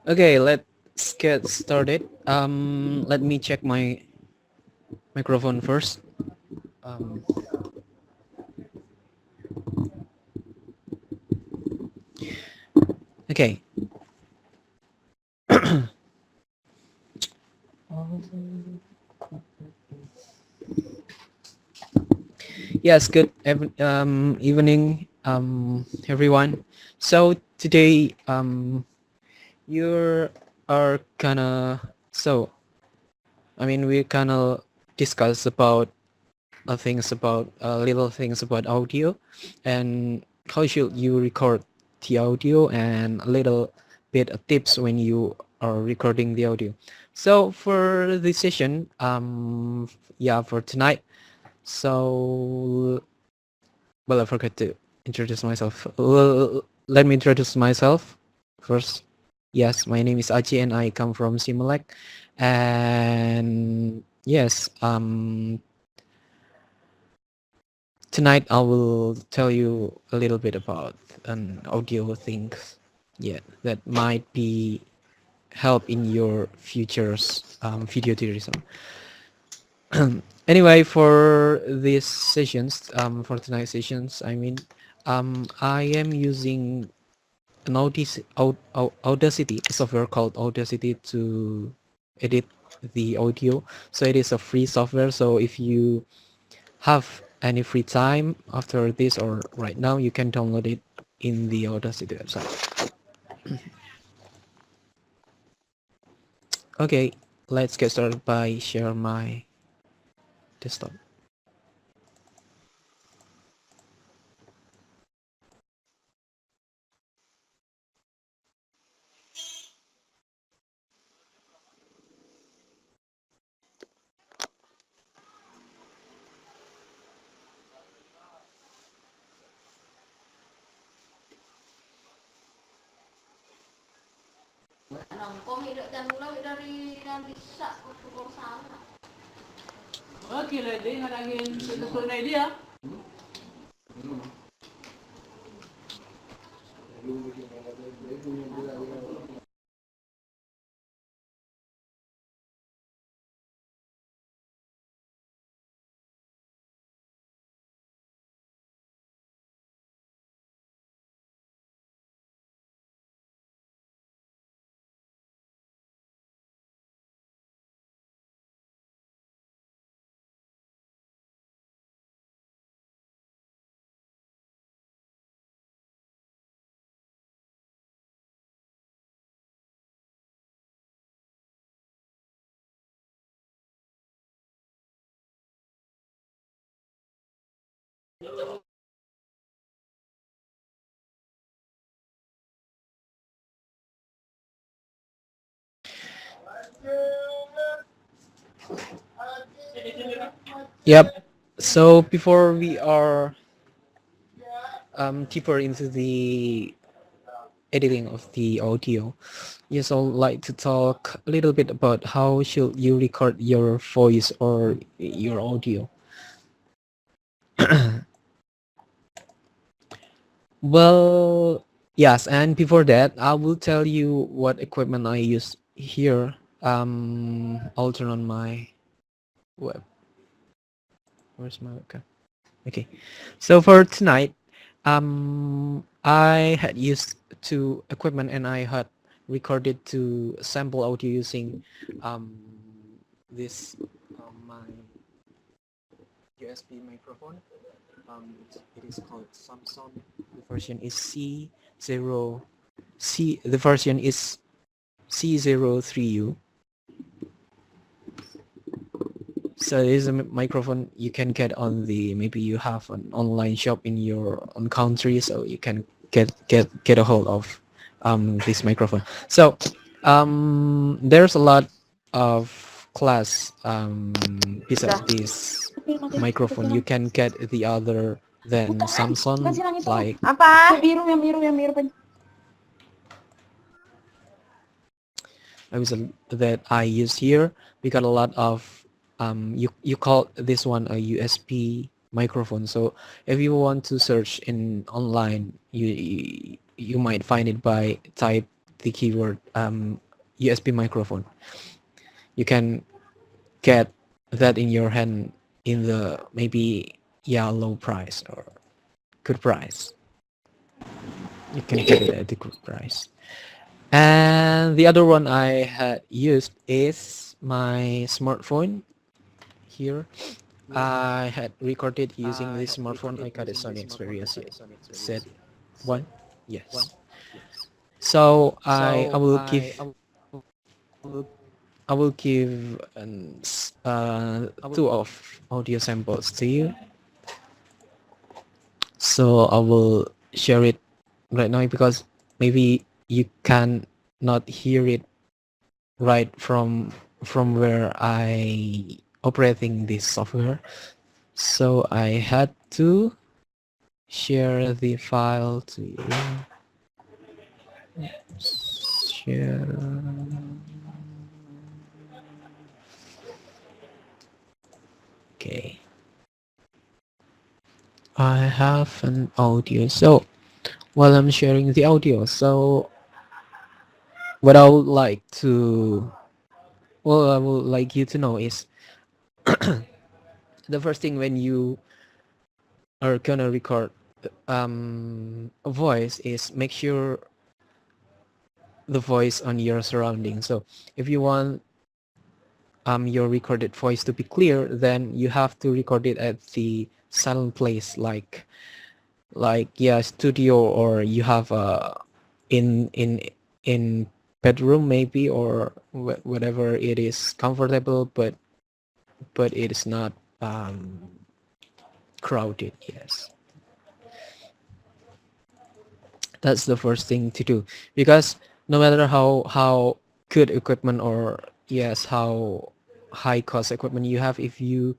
Okay, let's get started. Let me check my microphone first. Um, okay. Yes, good evening, everyone. So today, you are kinda so. I mean, we kinda discuss about things about little things about audio, and how should you record the audio, and a little bit of tips when you are recording the audio. So for this session, yeah, for tonight. So, well, I forgot to introduce myself. Well, let me introduce myself first. Yes, my name is Aji and I come from Simulek. And yes, tonight I will tell you a little bit about an audio things, yeah, that might be help in your future's video tourism. Anyway, for these sessions, for tonight's sessions, I mean, I am using an Audacity software called Audacity to edit the audio. So it is a free software. So if you have any free time after this or right now, you can download it in the Audacity website. Okay, let's get started by share my desktop. Oke, lady, ngadangin sesuatu dia. Yep. So before we are deeper into the editing of the audio, yes, I'd like to talk a little bit about how should you record your voice or your audio. Well, yes, and before that, I will tell you what equipment I use here. I'll turn on my web. Where's my webcam? Okay, so for tonight, I had used two equipment and I had recorded to sample audio using um, this my USB microphone. It is called Samsung. The version is C0 C. The version is C03U. So it is a microphone you can get on the, maybe you have an online shop in your own country, so you can get a hold of this microphone. So there's a lot of class besides this microphone. You can get the other than Samsung, like Apa? Yang biru. that I use here. We got a lot of you call this one a USB microphone. So if you want to search in online, you might find it by type the keyword USB microphone. You can get that in your hand in the maybe low price or good price. You can get it at the good price. And the other one I had used is my smartphone here. I had recorded using this smartphone. I got a Sony Xperia Z1. Yes. So I will give two of audio samples to you. So I will share it right now because maybe you can not hear it right from where I operating this software. So I had to share the file to you. Share. Okay. I have an audio. So while I'm sharing the audio, so what I would like to, well, I would like you to know is the first thing when you are gonna record a voice is make sure the voice on your surrounding. So if you want your recorded voice to be clear, then you have to record it at the silent place, like studio, or you have in bedroom maybe, or whatever it is comfortable, but it is not crowded. Yes, that's the first thing to do, because no matter how good equipment, or how high cost equipment you have, if you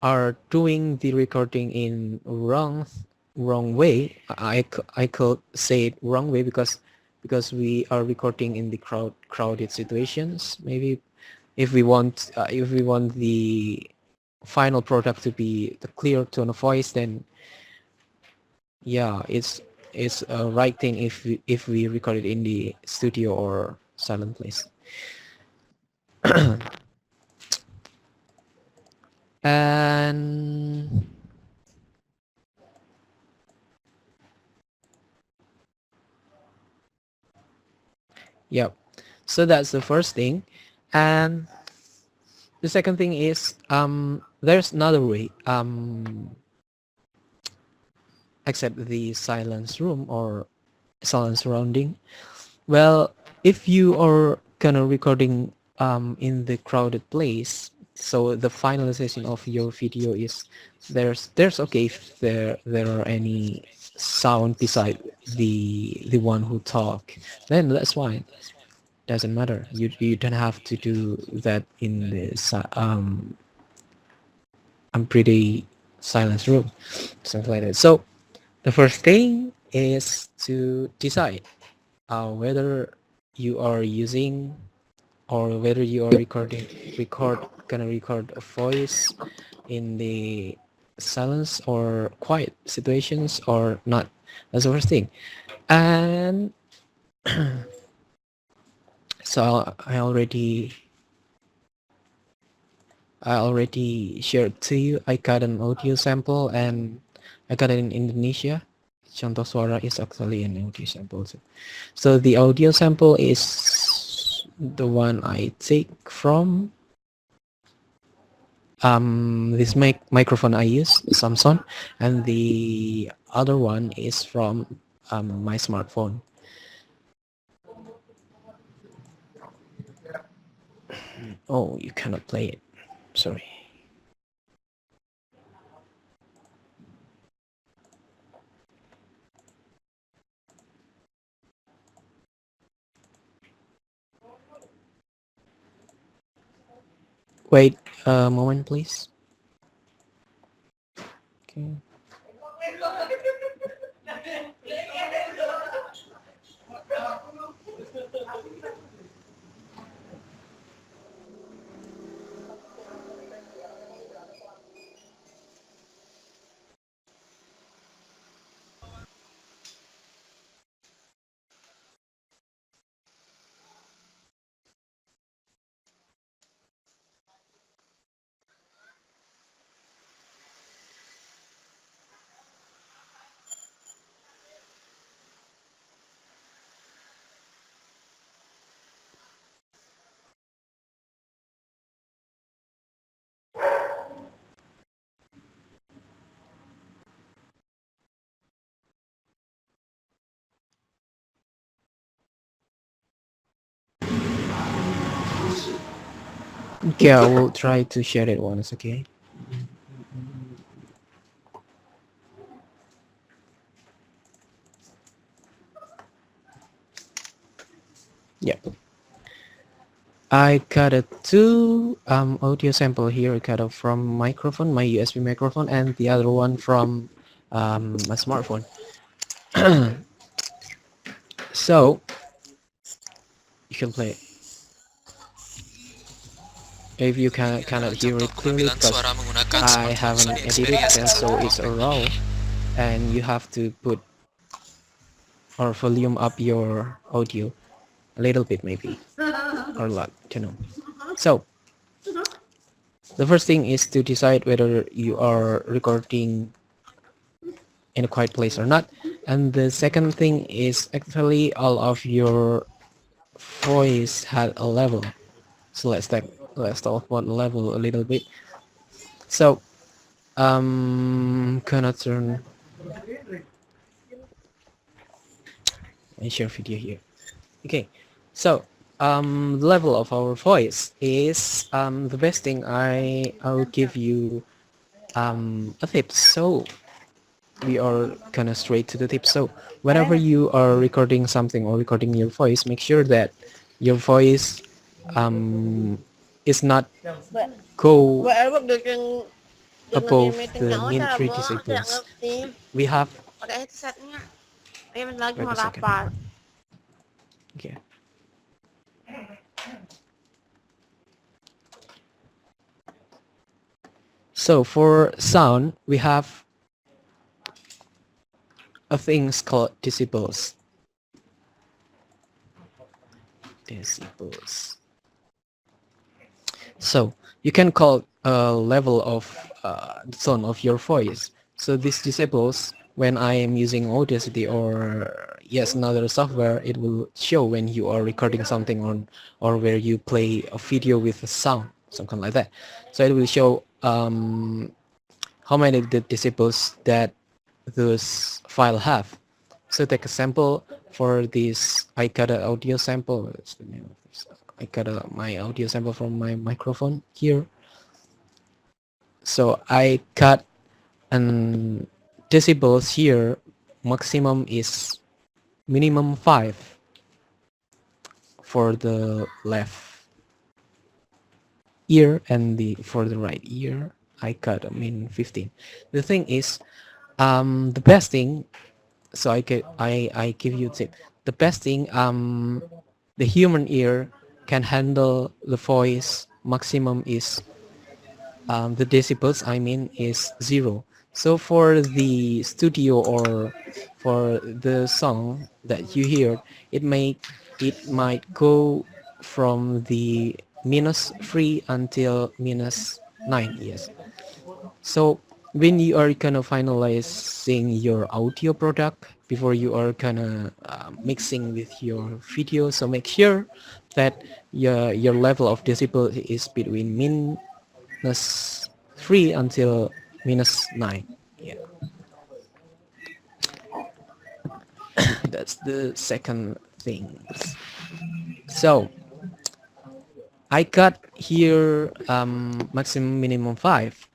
are doing the recording in wrong way, I could say it wrong way, because we are recording in the crowded situations. Maybe if we want the final product to be the clear tone of voice, then it's a right thing if we record it in the studio or silent place. And yep, so that's the first thing. And the second thing is there's another way except the silence room or silent surrounding. Well, if you are kind of recording in the crowded place, so the finalization of your video is there's okay if there are any sound beside the one who talk, then that's fine. Doesn't matter. You don't have to do that in the pretty silence room, something like that. So the first thing is to decide whether you are using, or whether you are gonna record a voice in the silence or quiet situations or not. That's the first thing. And so I already shared to you. I got an audio sample, and I got it in Indonesia. Contoh Suara is actually an audio sample too. So the audio sample is the one I take from this microphone I use, Samsung, and the other one is from my smartphone. Oh, you cannot play it. Sorry. Wait a moment, please. Okay. Okay, I will try to share it once. Okay. Yeah. I got a two audio sample here. I got it from microphone, my USB microphone, and the other one from my smartphone. So you can play it. If you cannot hear it clearly because I haven't edited it, so it's a raw, and you have to put or volume up your audio a little bit maybe or a lot to know. So the first thing is to decide whether you are recording in a quiet place or not, and the second thing is actually all of your voice had a level. So let's talk about level a little bit. So gonna turn and share video here. Okay, so the level of our voice is the best thing. I'll give you a tip. So we are kind of straight to the tip. So whenever you are recording something or recording your voice, make sure that your voice is not go Whatever dengan above meeting the nyawa min cara 3 mo tidak decibels. ngerti We have pakai headsetnya. Ayo lagi wait mau a second. rapat. Okay. So for sound, we have a things called decibels. Decibels. So you can call a level of the tone of your voice. So this decibels, when I am using Audacity or yes another software, it will show when you are recording something on or where you play a video with a sound, something like that. So it will show how many the decibels that those file have. So take a sample for this. I got an audio sample. What's the name of this? I got my audio sample from my microphone here. So I cut an decibels here. Maximum is minimum 5 for the left ear, and for the right ear I cut 15. The thing is, the best thing, so I give you a tip. The best thing, the human ear can handle the voice maximum is the decibels I mean is 0. So for the studio or for the song that you hear, it might go from the -3 until -9. Yes. So when you are kind of finalizing your audio product before you are kind of mixing with your video, so make sure that your level of decibel is between -3 until -9. Yeah, that's the second thing. So I got here maximum minimum 5.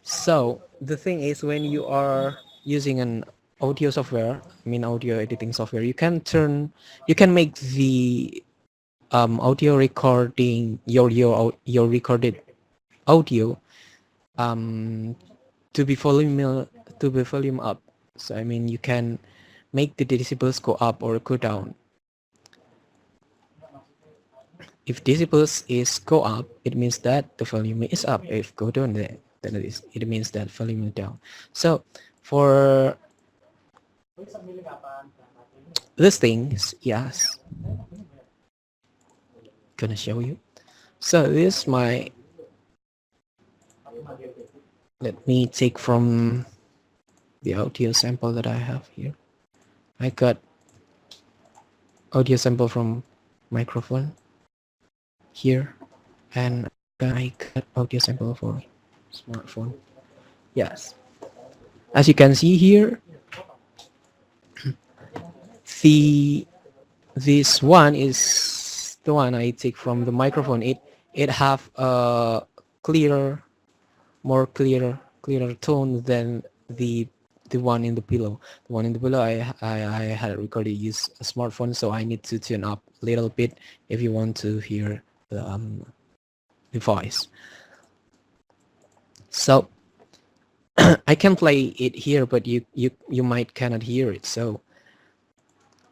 So the thing is, when you are using an audio software, I mean audio editing software, you can make the audio recording your recorded audio to be volume up. So I mean you can make the decibels go up or go down. If decibels is go up, it means that the volume is up. If go down, then it means that volume is down. So for these things, yes, gonna show you. So this is my, let me take from the audio sample that I have here. I got audio sample from microphone here, and I got audio sample for smartphone. Yes, as you can see here, this one is the one I take from the microphone. it have a clearer, more clearer tone than the one in the pillow. The one in the pillow, I had recorded use a smartphone, so I need to tune up a little bit if you want to hear the voice. So I can play it here, but you might cannot hear it. So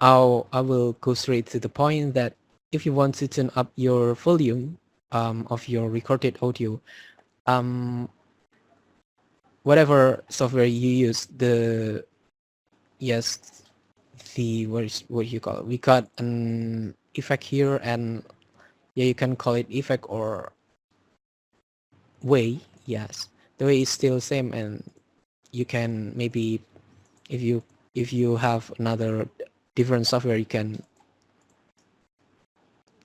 I will go straight to the point that if you want to turn up your volume of your recorded audio, whatever software you use, the what you call it? We got an effect here, and yeah, you can call it effect or way. Yes, the way is still same, and you can maybe if you have another different software, you can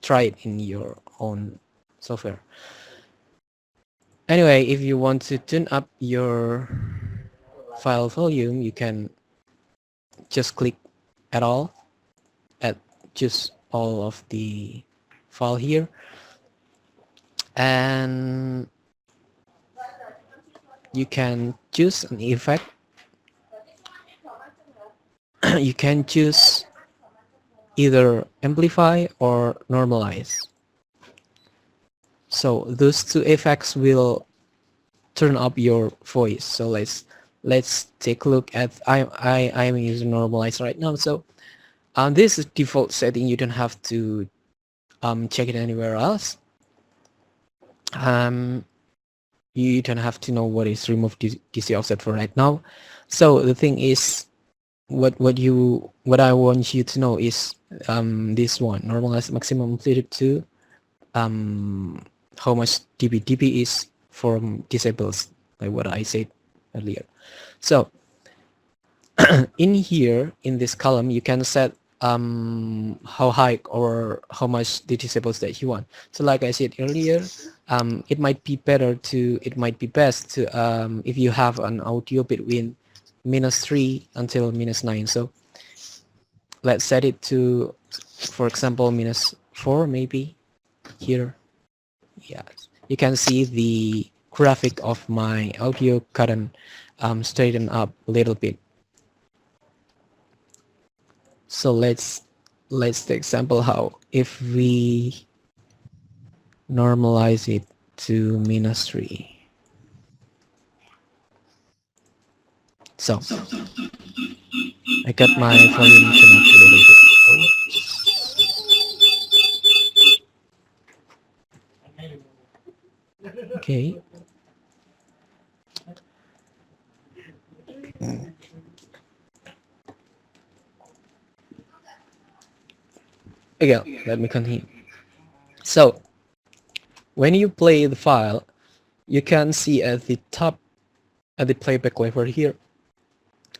try it in your own software. Anyway, if you want to tune up your file volume, you can just click at all, at just all of the file here, and you can choose an effect. You can choose either amplify or normalize. So those two effects will turn up your voice. So let's take a look at I'm using normalize right now. So this is default setting. You don't have to check it anywhere else. You don't have to know what is remove DC offset for right now. So the thing is, what I want you to know is this one, normalize maximum amplitude to how much dB is from disables, like what I said earlier. So in here, in this column, you can set how high or how much the disables that you want. So like I said earlier, it might be best to if you have an audio between -3 until -9. So let's set it to, for example, -4 maybe here. Yes, you can see the graphic of my audio current straighten up a little bit. So let's take example how if we normalize it to -3. So I got my volume turned up a little bit. Okay. Again, let me continue. So when you play the file, you can see at the top, at the playback lever here,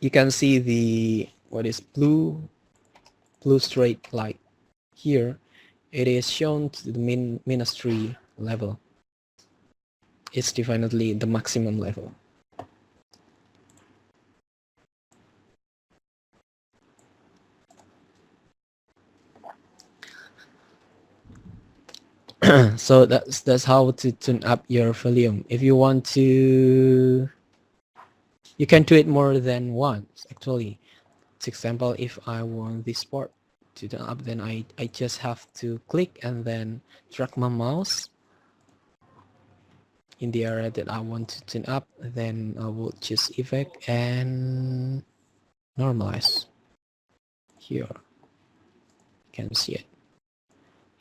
you can see the what is blue straight light here. It is shown to the -3 level. It's definitely the maximum level. So that's how to tune up your volume. If you want to, you can do it more than once actually. For example, if I want this part to turn up, then I just have to click and then drag my mouse in the area that I want to turn up. Then I will choose effect and normalize. Here you can see it,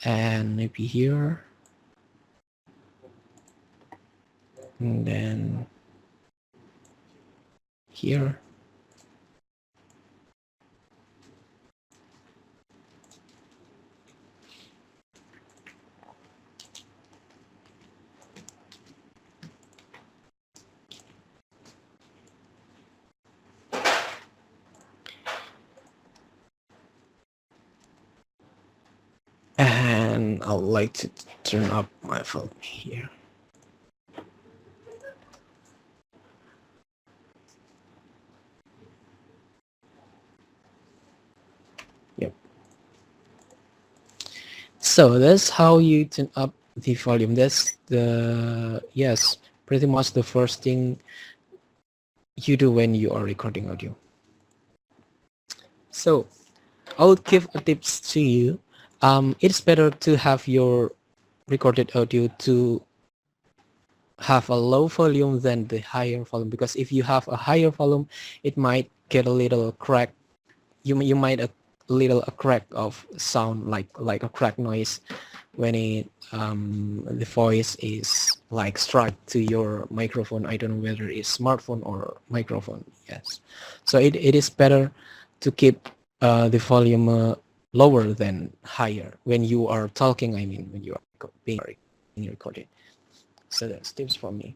and maybe here, and then here. And I would like to turn up my volume here. Yep. So that's how you turn up the volume. That's the, yes, pretty much the first thing you do when you are recording audio. So I would give a tips to you. It's better to have your recorded audio to have a low volume than the higher volume, because if you have a higher volume, it might get a little crack. You might a little a crack of sound, like a crack noise when it the voice is like struck to your microphone. I don't know whether it's smartphone or microphone. Yes, so it is better to keep the volume lower than higher when you are talking. I mean, when you are being recorded. So that's tips from me.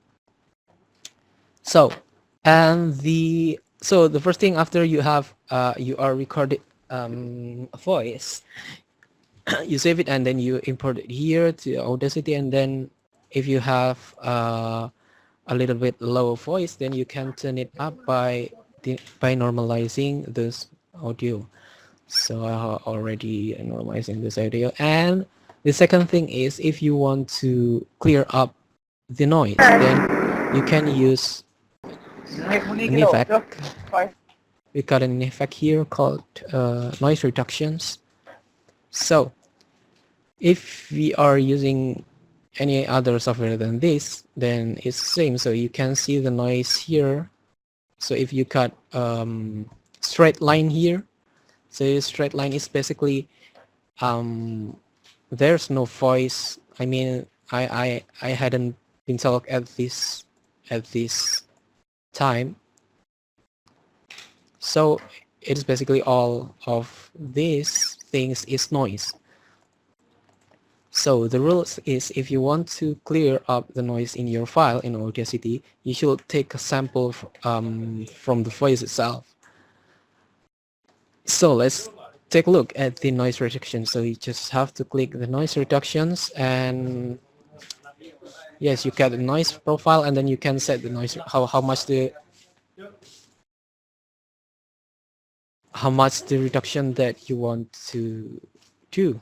So the first thing after you have you are recorded a voice, you save it and then you import it here to Audacity, and then if you have a little bit low voice, then you can turn it up by normalizing this audio. So I already normalizing this audio. And the second thing is, if you want to clear up the noise, then you can use an effect. We got an effect here called noise reductions. So if we are using any other software than this, then it's the same. So you can see the noise here. So if you cut straight line here, so straight line is basically there's no voice. I mean, I hadn't been talk at this time. So it's basically all of these things is noise. So the rules is, if you want to clear up the noise in your file in Audacity, you should take a sample from the voice itself. So let's take a look at the noise reduction. So you just have to click the noise reductions, and yes, you get the noise profile, and then you can set the noise, how much the reduction that you want to do.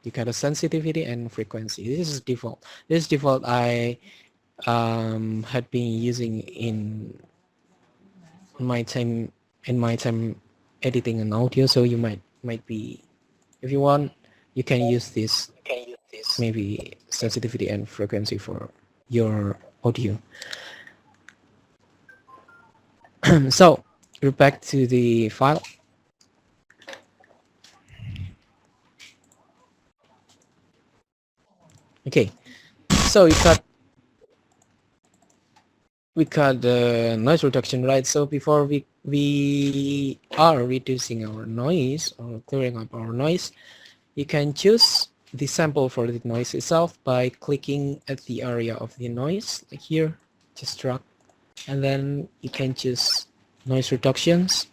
You got a sensitivity and frequency. This is default. This default I had been using in my time editing an audio. So you might be, if you want, you can use this maybe sensitivity and frequency for your audio. So we're back to the file. Okay, so we got the noise reduction, right? So before we are reducing our noise or clearing up our noise, you can choose the sample for the noise itself by clicking at the area of the noise, like here, just drag, and then you can choose noise reductions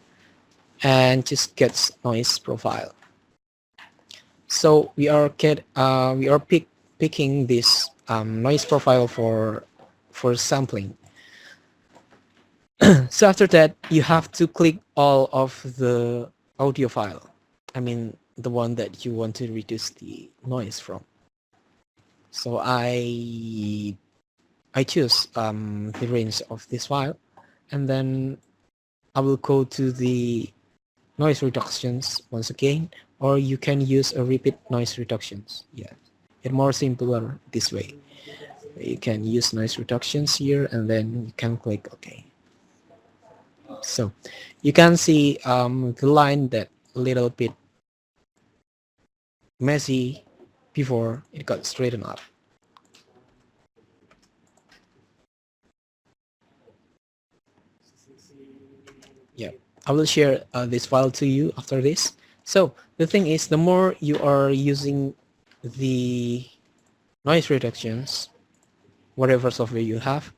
and just get noise profile. So we are picking this noise profile for sampling. So after that, you have to click all of the audio file. I mean, the one that you want to reduce the noise from. So I choose the range of this file, and then I will go to the noise reductions once again, or you can use a repeat noise reductions. Yeah, it's more simpler this way. You can use noise reductions here, and then you can click OK. So you can see the line that a little bit messy before it got straightened up. Yeah, I will share this file to you after this. So the thing is, the more you are using the noise reductions, whatever software you have,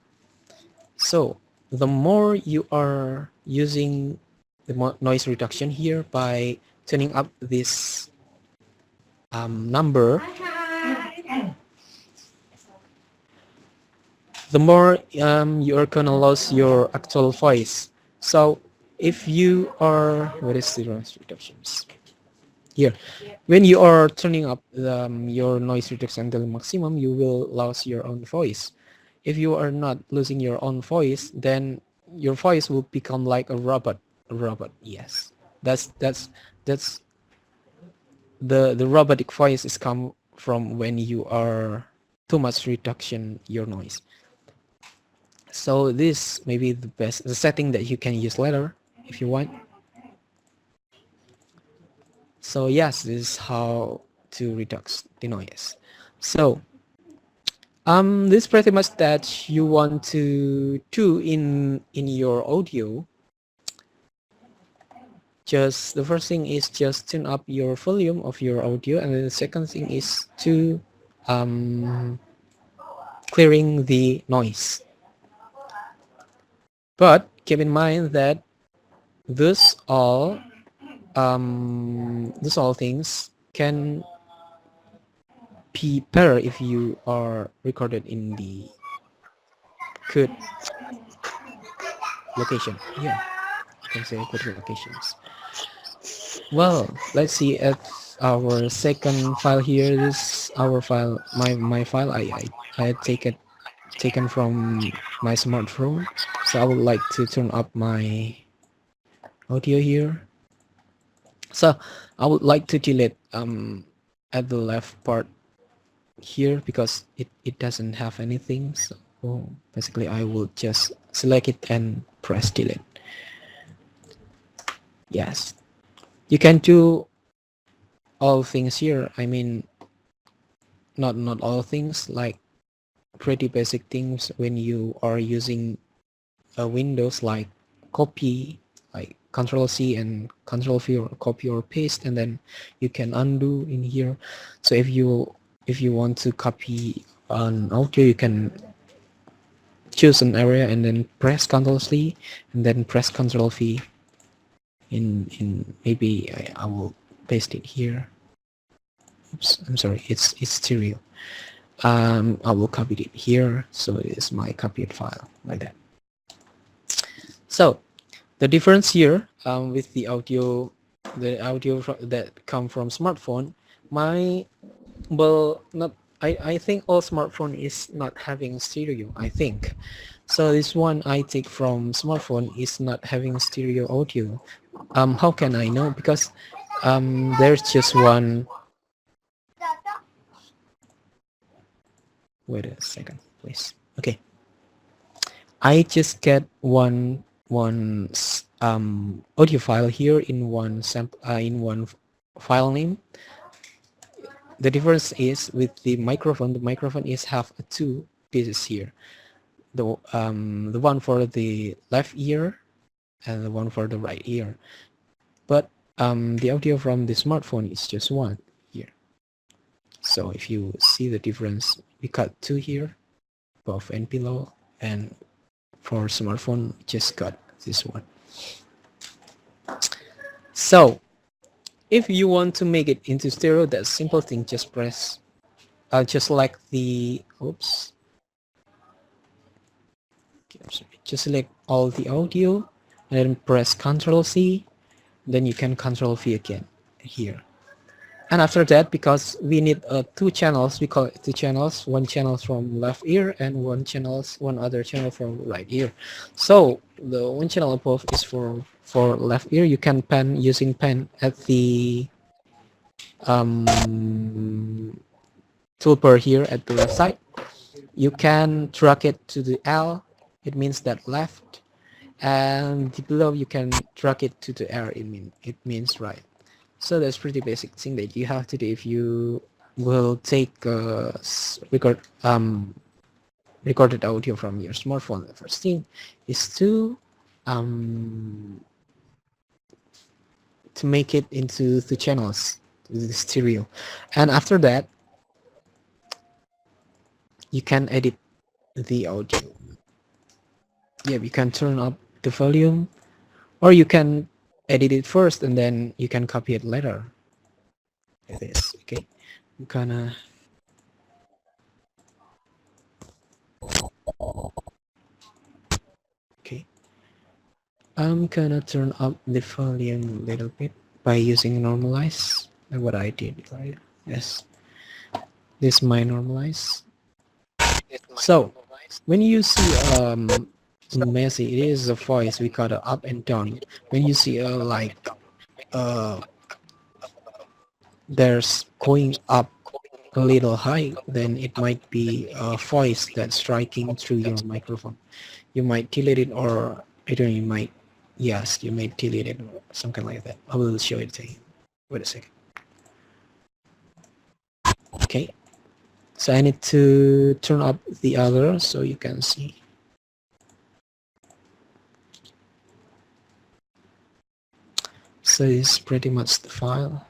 so the more you are using the noise reduction here by turning up this number, the more you are gonna lose your actual voice. So if you are, what is the noise reductions? here. When you are turning up your noise reduction until maximum, you will lose your own voice. If you are not losing your own voice, then your voice will become like a robot. A robot, yes. That's the robotic voice is come from when you are too much reduction your noise. So this may be the setting that you can use later if you want. So yes, this is how to reduce the noise. So this pretty much that you want to do in your audio. Just the first thing is just turn up your volume of your audio, and then the second thing is to clearing the noise. But keep in mind that this all things can be better if you are recorded in the good location. Yeah, you can say good locations. Well, let's see at our second file here. This our file, my file. I had taken from my smartphone, so I would like to turn up my audio here. So I would like to delete at the left part here because it doesn't have anything. So basically I will just select it and press delete. Yes, you can do all things here. I mean, not all things, like pretty basic things when you are using a Windows, like copy, like Control C and Control V, or copy or paste, and then you can undo in here. So if you want to copy an audio, you can choose an area and then press Control C and then press Control V. In maybe I will paste it here. Oops, I'm sorry, it's stereo. I will copy it here, so it is my copied file like that. So the difference here with the audio that come from smartphone, I think all smartphone is not having stereo, I think. So this one I take from smartphone is not having stereo audio. How can I know? Because there's just one. Wait a second, please. Okay, I just get one audio file here in one file name. The difference is with the microphone. The microphone is have two pieces here. The one for the left ear and the one for the right ear. But the audio from the smartphone is just one here. So if you see the difference, we got two here, above and below, and for smartphone just got this one. So if you want to make it into stereo, that simple thing, just press just like the just select all the audio and then press Ctrl C, then you can Ctrl V again here. And after that, because we need two channels, we call it two channels, one channel from left ear and one other channel from right ear. So the one channel above is for left ear. You can pan using pen at the toolbar here at the left side. You can drag it to the L, it means that left, and below you can drag it to the R, it means right. So that's pretty basic thing that you have to do if you will take recorded audio from your smartphone. The first thing is to make it into the channels, the stereo, and after that you can edit the audio. Yeah, you can turn up the volume, or you can edit it first and then you can copy it later. Like this. Okay, I'm gonna turn up the volume a little bit by using normalize. like what I did, right? Yes, this might normalize. So when you see messy, it is a voice we got a up and down. When you see uh there's going up a little high, then it might be a voice that's striking through your microphone. You might delete it, or I don't know, you might, yes, you might delete it or something like that. I will show it to you. Wait a second. Okay, so I need to turn up the other so you can see. So it's pretty much the file.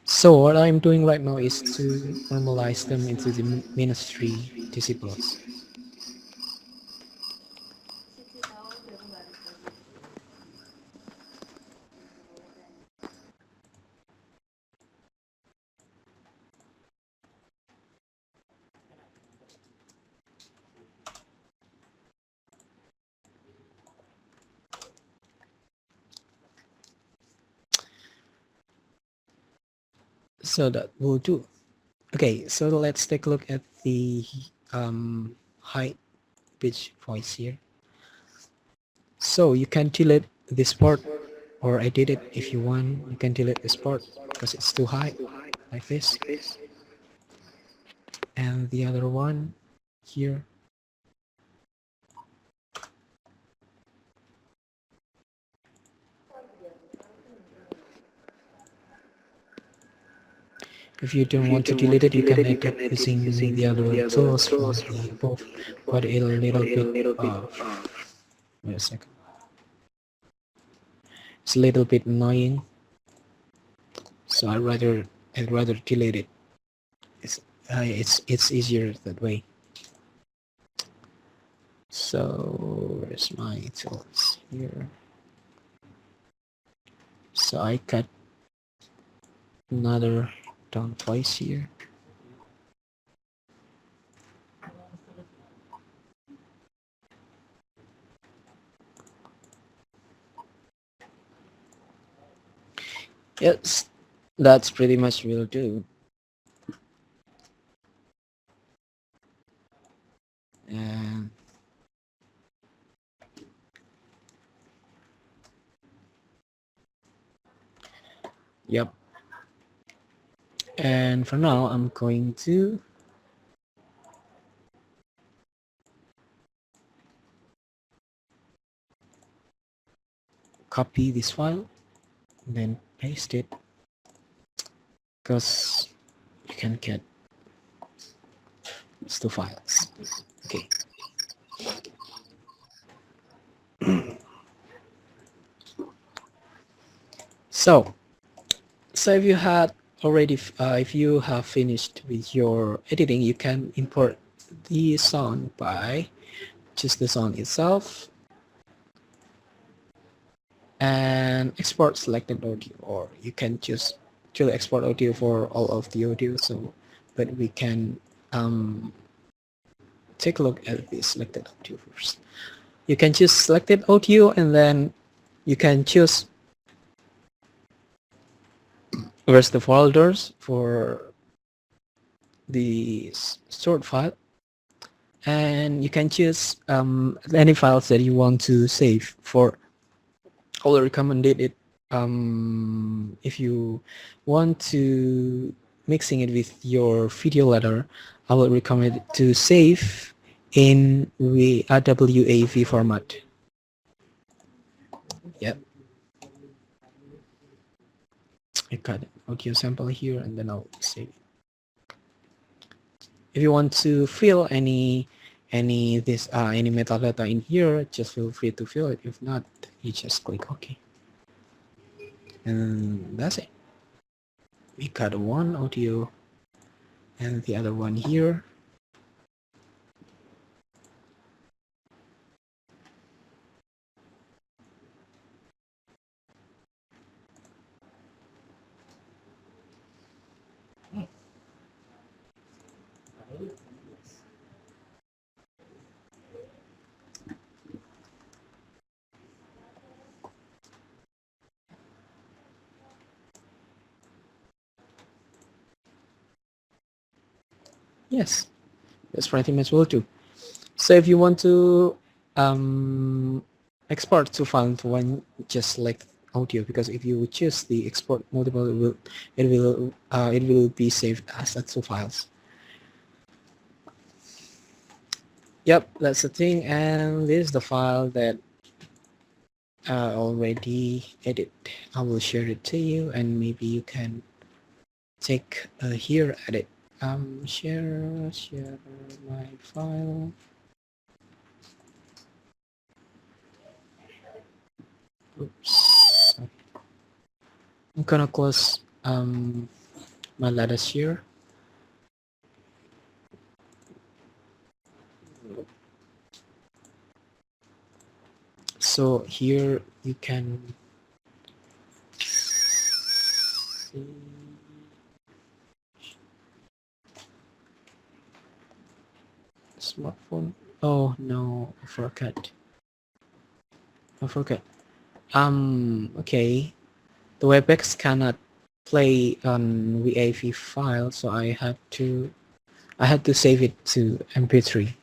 So what I'm doing right now is to normalize them into the Ministry decibels. So that will do. Okay, so let's take a look at the high pitch voice here. So you can delete this part or edit it if you want. You can delete this part because it's too high, like this. And the other one here. If you don't want to delete it, you can edit using the other tools from the above, but a little bit wait a second. It's a little bit annoying, so I'd rather delete it. It's easier that way. So where's my tools here? So I cut another down twice here. Yes, that's pretty much will do. And yep. And for now, I'm going to copy this file, then paste it, because you can get these two files. Okay. So if you had already, if you have finished with your editing, you can import the sound by just the sound itself and export selected audio, or you can just actually export audio for all of the audio. So, but we can take a look at the selected audio first. You can choose selected audio, and then you can choose where's the folders for the stored file, and you can choose any files that you want to save. For I will recommend it if you want to mixing it with your video letter, I will recommend to save in the WAV format. Yep. I got an audio sample here, and then I'll save it. If you want to fill any metadata in here, just feel free to fill it. If not, you just click OK. And that's it. We got one audio and the other one here. Yes, that's pretty much will do. So if you want to export to file to one, just select audio, because if you choose the export multiple, it will be saved as a two files. Yep, that's the thing, and this is the file that I already edit. I will share it to you, and maybe you can take here edit. Share my file. Oops. Sorry. I'm gonna close my latest share. So here you can see smartphone. Oh no, I forgot. Okay. The WebEx cannot play on WAV file, so I had to save it to MP3.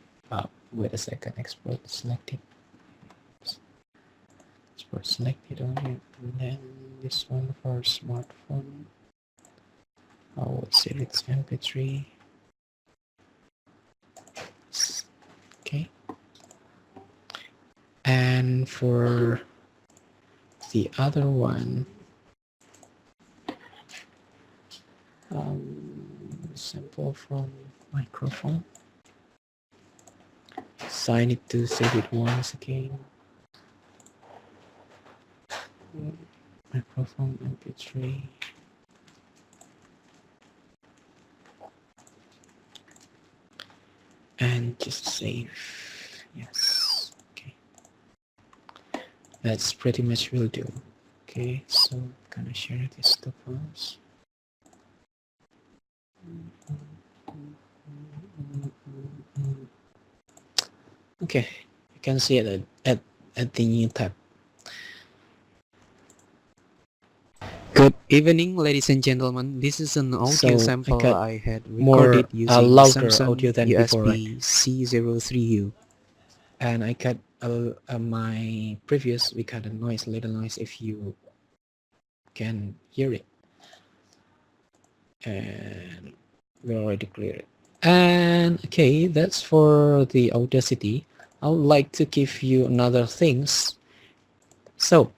Wait a second. Export selected. Export selected on here, and then this one for smartphone. I will save it to MP3. Okay. And for the other one, sample from microphone. So I need to save it once again. Microphone MP3. And just save. Yes. Okay. That's pretty much will do. Okay, so I'm gonna share this to files. Okay, you can see it at the new tab. Good evening, ladies and gentlemen. This is an audio sample I had recorded using louder Samsung audio than before, right? USB C03U, and I cut my previous. We cut a little noise if you can hear it, and we already cleared it. And okay, that's for the Audacity. I would like to give you another things. So,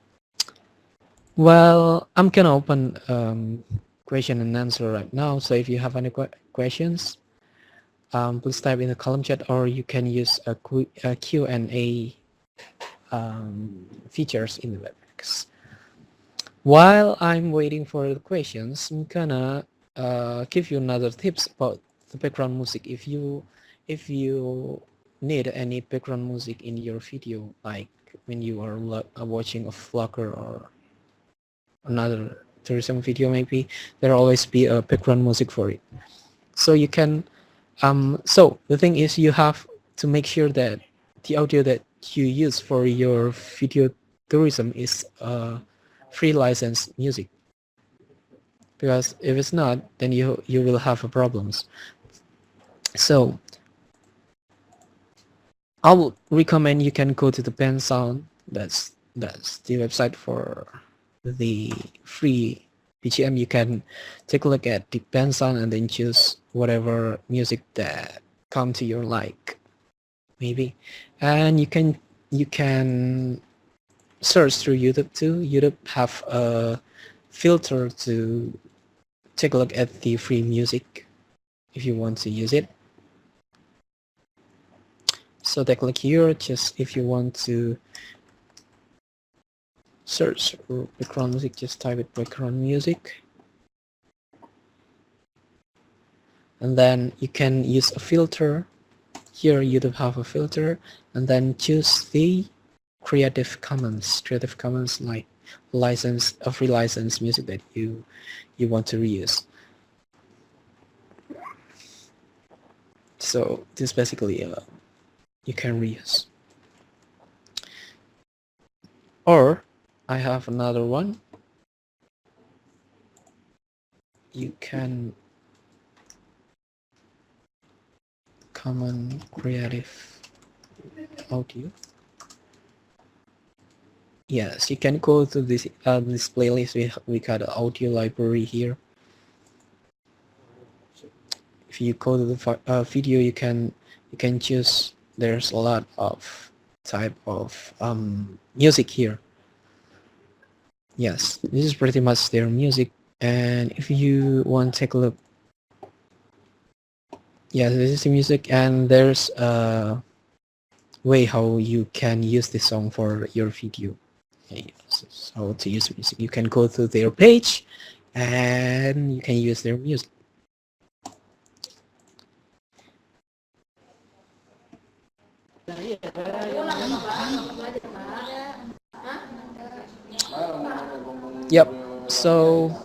well, I'm gonna open question and answer right now. So if you have any questions, please type in the column chat, or you can use a Q&A features in the WebEx. While I'm waiting for the questions, I'm gonna give you another tips about the background music. If you need any background music in your video, like when you are watching a vlogger or another tourism video, maybe there'll always be a background music for it. So you can so the thing is, you have to make sure that the audio that you use for your video tourism is free license music, because if it's not, then you will have problems. So I would recommend you can go to the Bensound. That's the website for the free BGM. You can take a look at the Bensound and then choose whatever music that come to your like, maybe. And you can search through YouTube too. YouTube have a filter to take a look at the free music if you want to use it. So take a look here, just if you want to search for background music, just type it background music. And then you can use a filter. Here YouTube have a filter, and then choose the Creative Commons like license, a free license music that you want to reuse. So this basically you can reuse. Or I have another one. You can Common Creative Audio. Yes, you can go to this this playlist. We got an audio library here. If you go to the video, you can choose. There's a lot of type of music here. Yes, this is pretty much their music. And if you want to take a look, yeah, this is the music, and there's a way how you can use this song for your video. Yes, how to use music. You can go to their page and you can use their music. Yep. So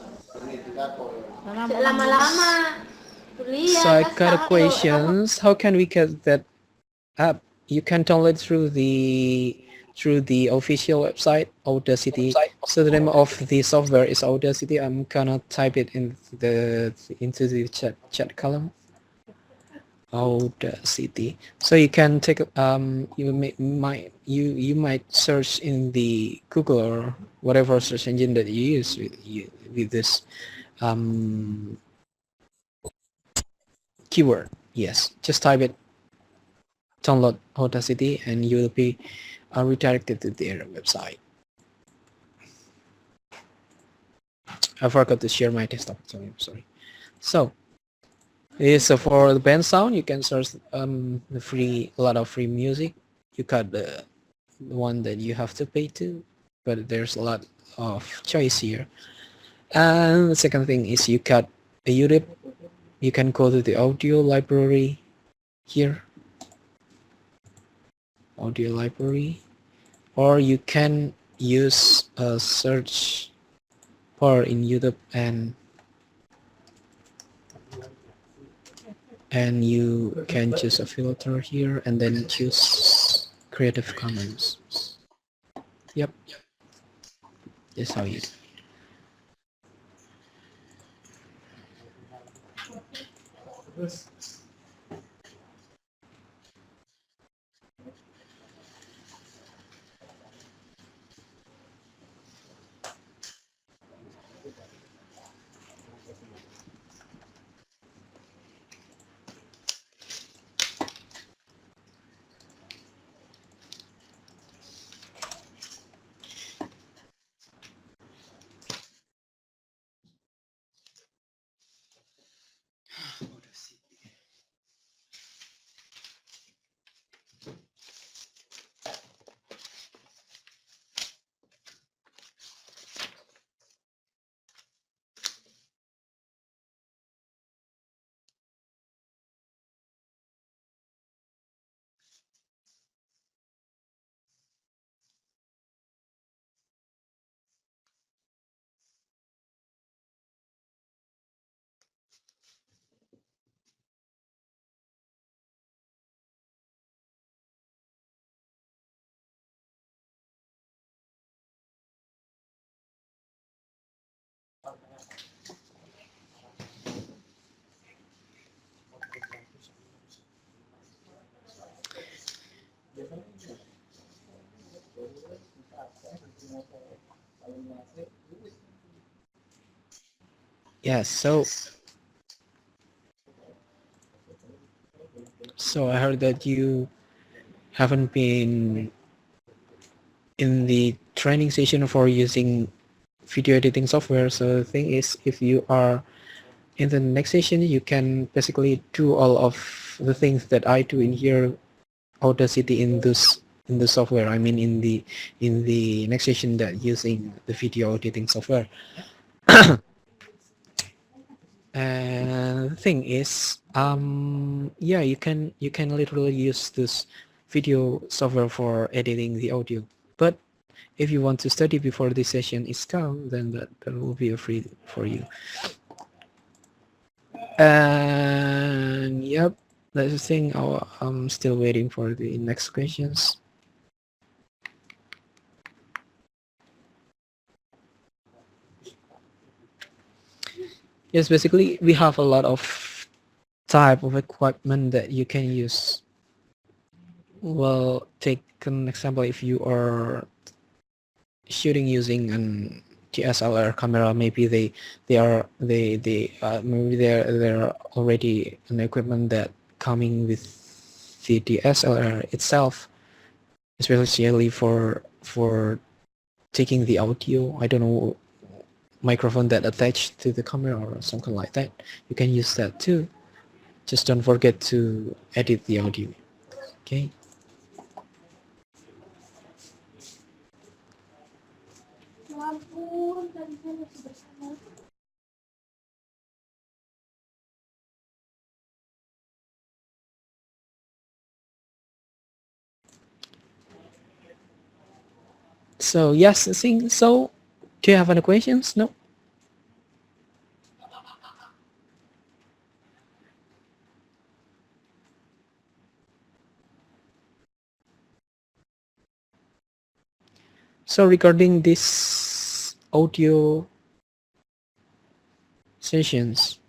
I got a questions. How can we get that app? You can download through the official website Audacity. So the name of the software is Audacity. I'm gonna type it in into the chat column. Audacity. So you can take you might search in the Google or whatever search engine that you use with this keyword. Yes, just type it, download Audacity, and you will be redirected to their website. I forgot to share my desktop, so I'm sorry. So is for the band sound. You can search a lot of free music. You got the one that you have to pay to, but there's a lot of choice here. And the second thing is you got a YouTube. You can go to the audio library here, audio library, or you can use a search bar in YouTube and you can choose a filter here and then choose Creative Commons. Yep, that's how you do. Yes, so I heard that you haven't been in the training session for using video editing software. So the thing is, if you are in the next session, you can basically do all of the things that I do in here, Audacity, in the software. I mean, in the next session that using the video editing software. And the thing is, yeah, you can literally use this video software for editing the audio. But if you want to study before this session is come, then that will be free for you. And yep, that's the thing. I'm still waiting for the next questions. Yes, basically we have a lot of type of equipment that you can use. Well, take an example. If you are shooting using an DSLR camera, maybe maybe they're already an equipment that coming with the DSLR itself, especially for taking the audio. I don't know, microphone that attached to the camera or something like that. You can use that too. Just don't forget to edit the audio. Okay. So yes, I think so. Do you have any questions? No. So regarding this audio sessions,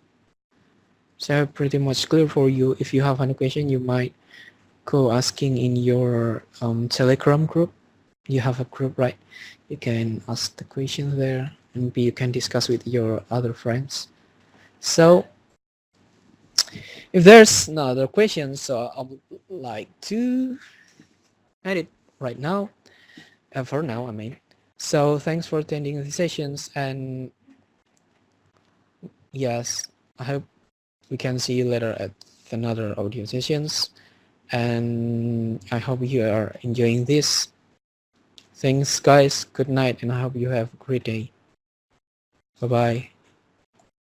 so pretty much clear for you. If you have any question, you might go asking in your Telegram group. You have a group, right? You can ask the question there, and maybe you can discuss with your other friends. So if there's no other questions, so I would like to end it right now. For now, I mean. So thanks for attending the sessions, and yes, I hope we can see you later at another audio sessions, and I hope you are enjoying this. Thanks guys, good night, and I hope you have a great day. Bye bye.